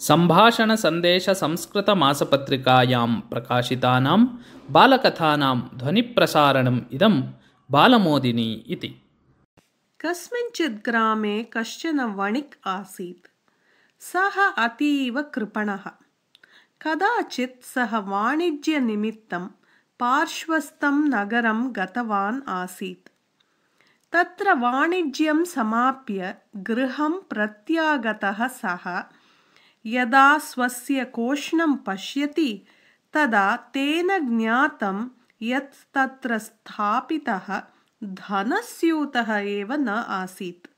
सम्भाषणसन्देशसंस्कृतमासपत्रिकायां प्रकाशितानां बालकथानां ध्वनिप्रसारणम् इदं बालमोदिनी इति। कस्मिंश्चित् ग्रामे कश्चन वणिक् आसीत्। सः अतीव कृपणः। कदाचित् सः वाणिज्यनिमित्तं पार्श्वस्थं नगरं गतवान् आसीत्। तत्र वाणिज्यं समाप्य गृहं प्रत्यागतः सः यदा स्वस्य कोष्णं पश्यति तदा तेन ज्ञातं यत् तत्र स्थापितः धनस्यूतः एव न आसीत्।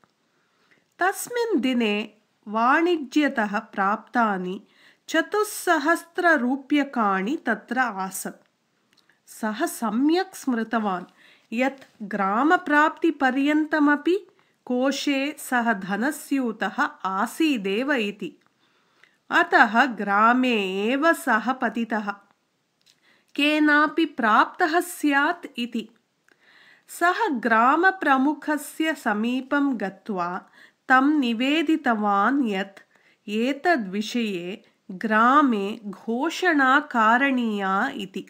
तस्मिन् दिने वाणिज्यतः प्राप्तानि 4,000 रूप्यकाणि तत्र आसन्। सः सम्यक् स्मृतवान् यत् ग्रामप्राप्तिपर्यन्तमपि कोशे सः धनस्यूतः आसीदेव इति। अतः ग्रामे एव सः पतितः, केनापि प्राप्तः स्यात् इति। सः ग्रामप्रमुखस्य समीपं गत्वा तं निवेदितवान् यत् एतद्विषये ग्रामे घोषणा कारणीया इति।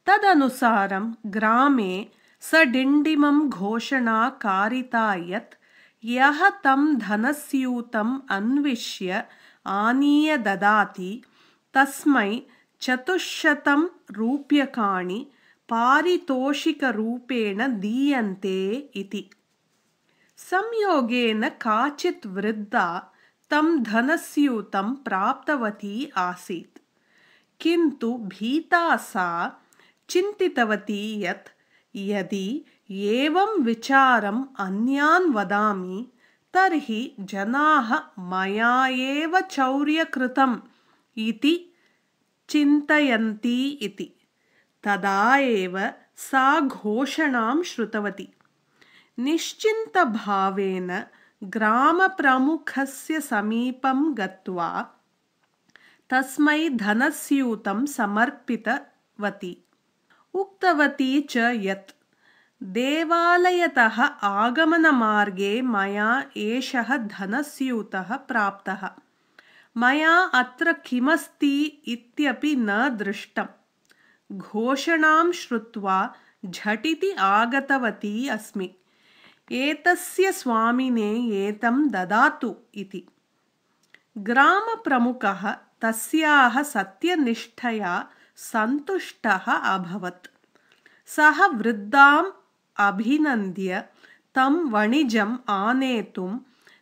तदनुसारं ग्रामे सडिण्डिमं घोषणा कारिता यत् यः तं धनस्यूतम् अन्विष्य आनीय ददाति तस्मै 400 रूप्यकाणि पारितोषिकरूपेण दीयन्ते इति। संयोगेन काचित् वृद्धा तं धनस्यूतं प्राप्तवती आसीत्, किन्तु भीता सा चिन्तितवती यत् यदि एवं विचारम् अन्यान् वदामि तर्हि जनाः मया एव चौर्यकृतम् इति चिन्तयन्ति इति। तदा एव सा घोषणां श्रुतवती। निश्चिन्तभावेन ग्रामप्रमुखस्य समीपं गत्वा तस्मै धनस्यूतं समर्पितवती। उक्तवती च यत् देवालयतः आगमनमार्गे मया एषः धनस्यूतः प्राप्तः। मया अत्र किमस्ति इत्यपि न दृष्टम्। घोषणां श्रुत्वा झटिति आगतवती अस्मि। एतस्य स्वामिने एतं ददातु इति। ग्रामप्रमुखः तस्याः सत्यनिष्ठया सन्तुष्टः अभवत्। सः वृद्धाम् अभिनन्द्य तं वणिजम् आनेतुं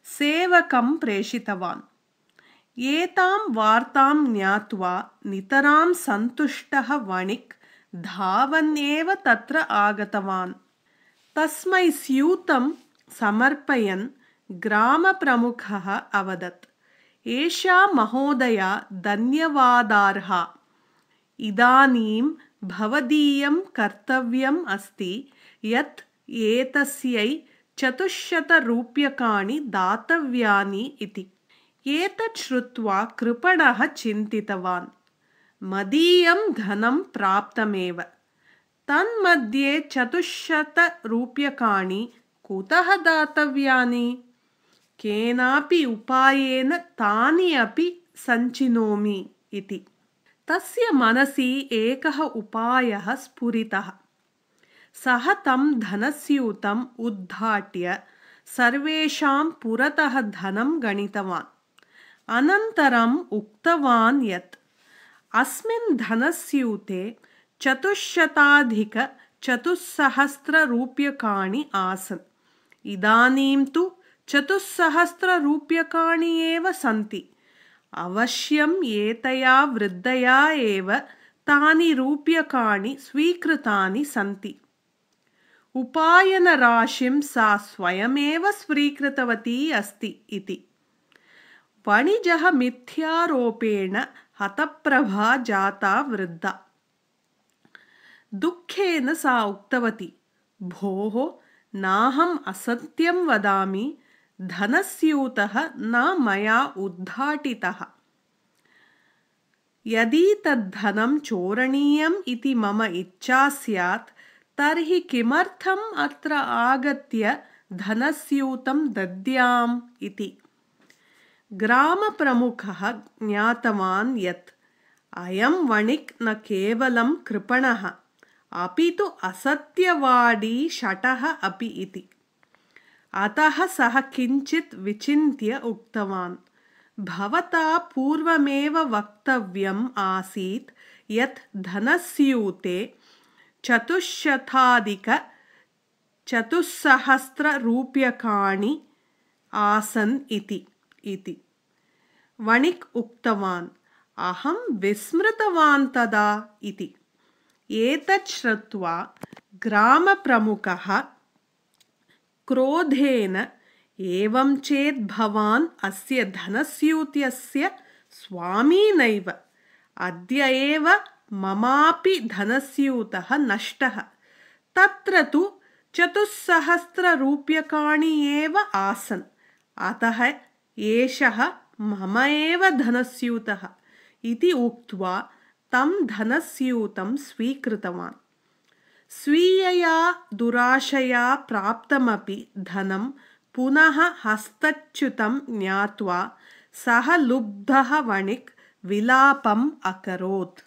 सेवकं प्रेषितवान्। एतां वार्तां ज्ञात्वा नितरां सन्तुष्टः वणिक् धावन्नेव तत्र आगतवान्। तस्मै स्यूतं समर्पयन् ग्रामप्रमुखः अवदत्, एषा महोदया धन्यवादार्हा। इदानीं भवदीयं कर्तव्यम् अस्ति यत् एतस्यै 400 रूप्यकाणि दातव्यानि इति। एतत् श्रुत्वा कृपणः चिन्तितवान्, मदीयं धनं प्राप्तमेव, तन्मध्ये 400 रूप्यकाणि कुतः दातव्यानि? केनापि उपायेन तानि अपि सञ्चिनोमि इति। तस्य मनसि एकः उपायः स्फुरितः। सः तं धनस्यूतम् उद्घाट्य सर्वेषां पुरतः धनं गणितवान्। अनन्तरम् उक्तवान् यत् अस्मिन् धनस्यूते 400+ रूप्यकाणि आसन्। इदानीं तु 400 रूप्यकाणि एव सन्ति। अवश्यम् एतया वृद्धया एव तानि रूप्यकाणि स्वीकृतानि सन्ति। उपायनराशिं सा स्वयमेव स्वीकृतवती अस्ति इति। वणिजः मिथ्यारोपेण हतप्रभा जाता वृद्धा। दुःखेन सा उक्तवती, भोः, नाहम् असत्यं वदामि, धनस्यूतः न मया उद्घाटितः। यदि तद्धनं चोरणीयम् इति मम इच्छा स्यात् तर्हि किमर्थम् अत्र आगत्य धनस्यूतं दद्याम् इति। ग्रामप्रमुखः ज्ञातवान् यत् अयं वणिक् न केवलं कृपणः अपि तु असत्यवादी शटः अपि इति। अतः सः किञ्चित् विचिन्त्य उक्तवान्, भवता पूर्वमेव वक्तव्यम् आसीत् यत् धनस्यूते 400,400 रूप्यकाणि आसन् इति। वणिक् उक्तवान्, अहं विस्मृतवान् तदा इति। एतत् श्रुत्वा ग्रामप्रमुखः क्रोधेन, एवं चेत् भवान् अस्य धनस्यूतस्य स्वामी नैव, अद्य एव ममापि धनस्यूतः नष्टः, तत्र तु 400 रूप्यकाणि एव आसन्, अतः एषः मम एव धनस्यूतः इति उक्त्वा तं धनस्यूतं स्वीकृतवान्। स्वीयया दुराशया प्राप्तमपि धनं पुनः हस्तच्युतं ज्ञात्वा सः लुब्धः वणिक् विलापम् अकरोत्।